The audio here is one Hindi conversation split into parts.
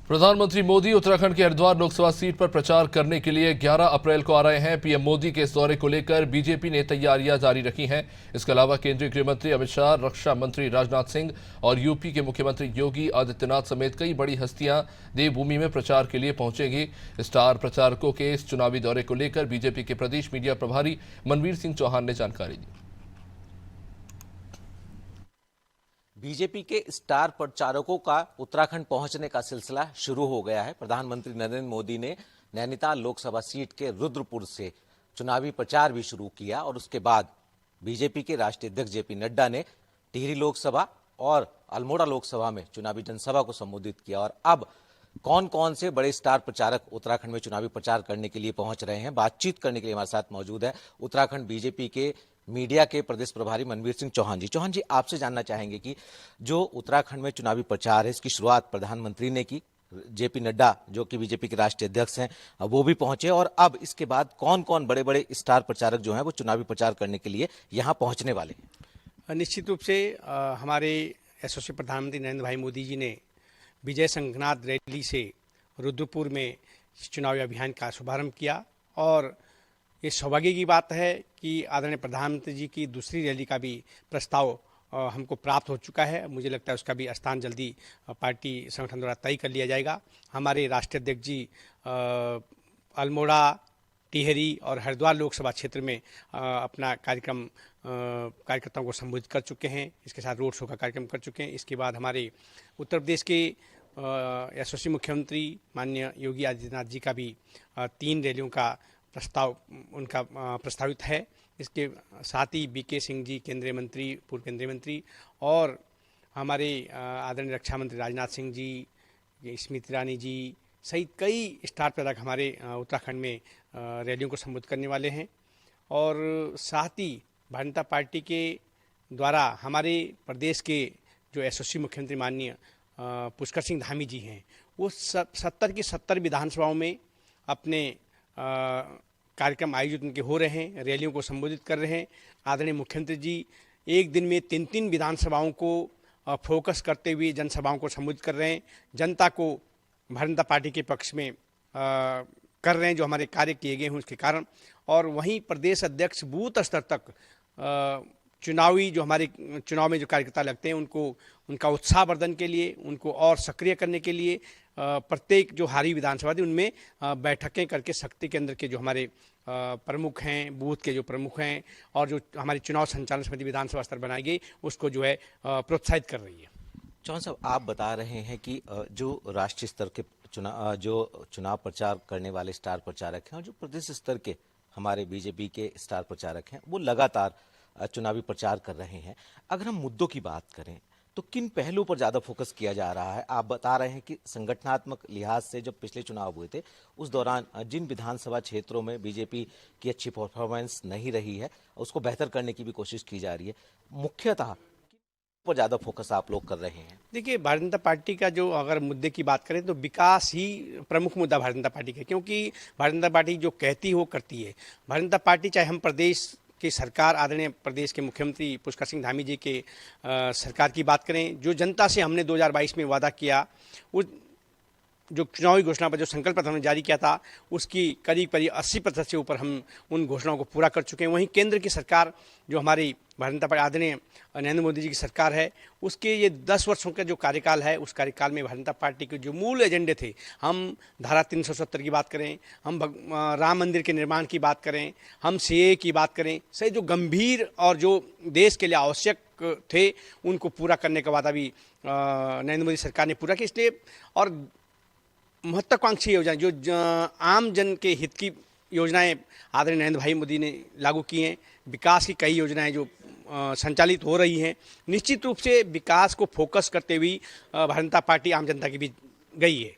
प्रधानमंत्री मोदी उत्तराखंड के हरिद्वार लोकसभा सीट पर प्रचार करने के लिए 11 अप्रैल को आ रहे हैं। पीएम मोदी के इस दौरे को लेकर बीजेपी ने तैयारियां जारी रखी हैं। इसके अलावा केंद्रीय गृह मंत्री अमित शाह, रक्षा मंत्री राजनाथ सिंह और यूपी के मुख्यमंत्री योगी आदित्यनाथ समेत कई बड़ी हस्तियां देवभूमि में प्रचार के लिए पहुंचेंगी। स्टार प्रचारकों के इस चुनावी दौरे को लेकर बीजेपी के प्रदेश मीडिया प्रभारी मनवीर सिंह चौहान ने जानकारी दी। बीजेपी के स्टार प्रचारकों का उत्तराखंड पहुंचने का सिलसिला शुरू हो गया है। प्रधानमंत्री नरेंद्र मोदी ने नैनीताल लोकसभा सीट के रुद्रपुर से चुनावी प्रचार भी शुरू किया और उसके बाद बीजेपी के राष्ट्रीय अध्यक्ष जेपी नड्डा ने टिहरी लोकसभा और अल्मोड़ा लोकसभा में चुनावी जनसभा को संबोधित किया। और अब कौन कौन से बड़े स्टार प्रचारक उत्तराखंड में चुनावी प्रचार करने के लिए पहुंच रहे हैं, बातचीत करने के लिए हमारे साथ मौजूद है उत्तराखंड बीजेपी के मीडिया के प्रदेश प्रभारी मनवीर सिंह चौहान जी। चौहान जी, आपसे जानना चाहेंगे कि जो उत्तराखंड में चुनावी प्रचार है, इसकी शुरुआत प्रधानमंत्री ने की, जेपी नड्डा जो कि बीजेपी के राष्ट्रीय अध्यक्ष हैं वो भी पहुंचे, और अब इसके बाद कौन कौन बड़े बड़े स्टार प्रचारक जो हैं वो चुनावी प्रचार करने के लिए यहाँ पहुंचने वाले हैं? निश्चित रूप से हमारे यशस्वी प्रधानमंत्री नरेंद्र भाई मोदी जी ने विजय संघनाद रैली से रुद्रपुर में चुनावी अभियान का शुभारंभ किया। और ये सौभाग्य की बात है कि आदरणीय प्रधानमंत्री जी की दूसरी रैली का भी प्रस्ताव हमको प्राप्त हो चुका है। मुझे लगता है उसका भी स्थान जल्दी पार्टी संगठन द्वारा तय कर लिया जाएगा। हमारे राष्ट्रीय अध्यक्ष जी अल्मोड़ा, टिहरी और हरिद्वार लोकसभा क्षेत्र में अपना कार्यकर्ताओं को संबोधित कर चुके हैं। इसके साथ रोड शो का कार्यक्रम कर चुके हैं। इसके बाद हमारे उत्तर प्रदेश के यशस्वी मुख्यमंत्री माननीय योगी आदित्यनाथ जी का भी 3 रैलियों का प्रस्ताव उनका प्रस्तावित है। इसके साथ ही बीके सिंह जी केंद्रीय मंत्री, पूर्व केंद्रीय मंत्री, और हमारे आदरणीय रक्षा मंत्री राजनाथ सिंह जी, स्मृति ईरानी जी सहित कई स्टार प्रचारक हमारे उत्तराखंड में रैलियों को संबोधित करने वाले हैं। और साथ ही भारतीय जनता पार्टी के द्वारा हमारे प्रदेश के जो यशस्वी मुख्यमंत्री माननीय पुष्कर सिंह धामी जी हैं, वो 70 की 70 विधानसभाओं में अपने कार्यक्रम आयोजित उनके हो रहे हैं, रैलियों को संबोधित कर रहे हैं। आदरणीय मुख्यमंत्री जी एक दिन में 3-3 विधानसभाओं को फोकस करते हुए जनसभाओं को संबोधित कर रहे हैं, जनता को भारतीय जनता पार्टी के पक्ष में कर रहे हैं जो हमारे कार्य किए गए हैं उसके कारण। और वहीं प्रदेश अध्यक्ष बूथ स्तर तक चुनावी जो हमारे चुनाव में जो कार्यकर्ता लगते हैं उनका उत्साहवर्धन के लिए, उनको और सक्रिय करने के लिए प्रत्येक जो हारी विधानसभा थी उनमें बैठकें करके शक्ति केंद्र के जो हमारे प्रमुख हैं, बूथ के जो प्रमुख हैं, और जो हमारी चुनाव संचालन समिति विधानसभा स्तर बनाई गई उसको जो है प्रोत्साहित कर रही है। चौहान साहब, आप बता रहे हैं कि जो राष्ट्रीय स्तर के चुनाव प्रचार करने वाले स्टार प्रचारक हैं और जो प्रदेश स्तर के हमारे बीजेपी के स्टार प्रचारक हैं वो लगातार चुनावी प्रचार कर रहे हैं। अगर हम मुद्दों की बात करें तो किन पहलुओं पर ज़्यादा फोकस किया जा रहा है? आप बता रहे हैं कि संगठनात्मक लिहाज से जब पिछले चुनाव हुए थे उस दौरान जिन विधानसभा क्षेत्रों में बीजेपी की अच्छी परफॉर्मेंस नहीं रही है उसको बेहतर करने की भी कोशिश की जा रही है। मुख्यतः पर ज़्यादा फोकस आप लोग कर रहे हैं? देखिए, भारतीय जनता पार्टी का जो अगर मुद्दे की बात करें तो विकास ही प्रमुख मुद्दा भारतीय जनता पार्टी का, क्योंकि भारतीय जनता पार्टी जो कहती है वो करती है। भारतीय जनता पार्टी, चाहे हम प्रदेश की सरकार, आदरणीय प्रदेश के मुख्यमंत्री पुष्कर सिंह धामी जी के सरकार की बात करें, जो जनता से हमने 2022 में वादा किया, उस जो चुनावी घोषणा पर जो संकल्प पत्र हमने जारी किया था उसकी करीब 80% से ऊपर हम उन घोषणाओं को पूरा कर चुके हैं। वहीं केंद्र की सरकार जो हमारी भारतीय जनता पार्टी आदरणीय नरेंद्र मोदी जी की सरकार है, उसके ये 10 वर्षों का जो कार्यकाल है, उस कार्यकाल में भारतीय जनता पार्टी के जो मूल एजेंडे थे, हम धारा 370 की बात करें, हम राम मंदिर के निर्माण की बात करें, हम सीएए की बात करें, सही जो गंभीर और जो देश के लिए आवश्यक थे उनको पूरा करने का वादा भी नरेंद्र मोदी सरकार ने पूरा किया। इसलिए और महत्वाकांक्षी योजनाएं जो आम जन के हित की योजनाएं आदरणीय नरेंद्र भाई मोदी ने लागू की हैं, विकास की कई योजनाएं जो संचालित हो रही हैं, निश्चित रूप से विकास को फोकस करते हुए भारतीय जनता पार्टी आम जनता के बीच गई है।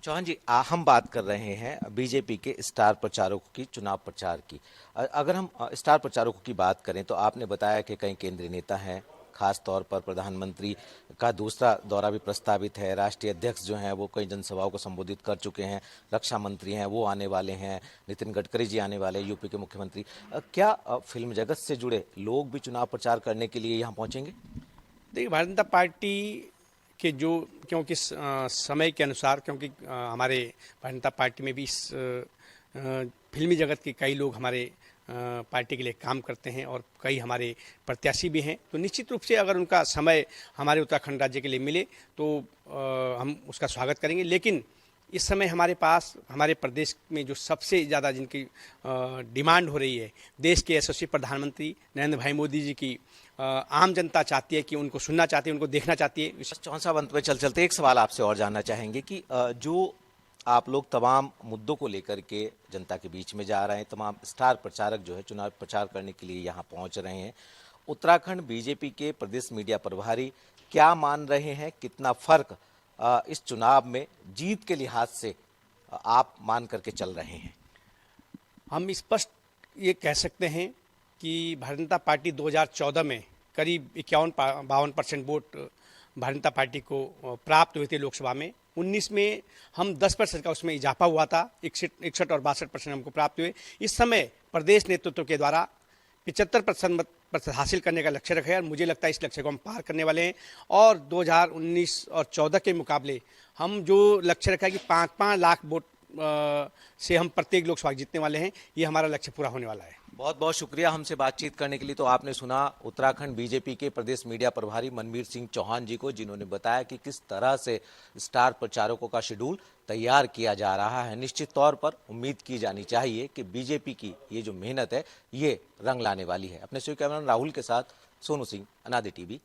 चौहान जी, हम बात कर रहे हैं बीजेपी के स्टार प्रचारकों की चुनाव प्रचार की। अगर हम स्टार प्रचारकों की बात करें तो आपने बताया कि कई केंद्रीय नेता हैं, खास तौर पर प्रधानमंत्री का दूसरा दौरा भी प्रस्तावित है, राष्ट्रीय अध्यक्ष जो हैं वो कई जनसभाओं को संबोधित कर चुके हैं, रक्षा मंत्री हैं वो आने वाले हैं, नितिन गडकरी जी आने वाले हैं, यूपी के मुख्यमंत्री। क्या फिल्म जगत से जुड़े लोग भी चुनाव प्रचार करने के लिए यहाँ पहुँचेंगे? देखिए, भारतीय जनता पार्टी कि जो क्योंकि समय के अनुसार, क्योंकि हमारे भारतीय जनता पार्टी में भी इस फिल्मी जगत के कई लोग हमारे पार्टी के लिए काम करते हैं और कई हमारे प्रत्याशी भी हैं, तो निश्चित रूप से अगर उनका समय हमारे उत्तराखंड राज्य के लिए मिले तो हम उसका स्वागत करेंगे। लेकिन इस समय हमारे पास हमारे प्रदेश में जो सबसे ज़्यादा जिनकी डिमांड हो रही है, देश के यशस्वी प्रधानमंत्री नरेंद्र भाई मोदी जी की आम जनता चाहती है कि उनको सुनना चाहती है, उनको देखना चाहती है। चौहान साहब, अंत में चलते एक सवाल आपसे और जानना चाहेंगे कि जो आप लोग तमाम मुद्दों को लेकर के जनता के बीच में जा रहे हैं, तमाम स्टार प्रचारक जो है चुनाव प्रचार करने के लिए यहाँ पहुँच रहे हैं, उत्तराखंड बीजेपी के प्रदेश मीडिया प्रभारी क्या मान रहे हैं, कितना फर्क इस चुनाव में जीत के लिहाज से आप मान करके चल रहे हैं? हम स्पष्ट ये कह सकते हैं कि भारतीय जनता पार्टी 2014 में करीब 51-52% वोट भारतीय जनता पार्टी को प्राप्त हुए थे लोकसभा में। 19 में हम 10% का उसमें इजाफा हुआ था, 61 और 62% हमको प्राप्त हुए। इस समय प्रदेश नेतृत्व के द्वारा 75% हासिल करने का लक्ष्य रखा है और मुझे लगता है इस लक्ष्य को हम पार करने वाले हैं। और 2019 और 14 के मुकाबले हम जो लक्ष्य रखा है कि 5-5 लाख वोट से हम प्रत्येक लोकसभा जीतने वाले हैं, ये हमारा लक्ष्य पूरा होने वाला है। बहुत बहुत शुक्रिया हमसे बातचीत करने के लिए। तो आपने सुना उत्तराखंड बीजेपी के प्रदेश मीडिया प्रभारी मनवीर सिंह चौहान जी को, जिन्होंने बताया कि किस तरह से स्टार प्रचारकों का शेड्यूल तैयार किया जा रहा है। निश्चित तौर पर उम्मीद की जानी चाहिए कि बीजेपी की ये जो मेहनत है ये रंग लाने वाली है। अपने सहयोगी कैमरामैन राहुल के साथ सोनू सिंह, अनादि टीवी।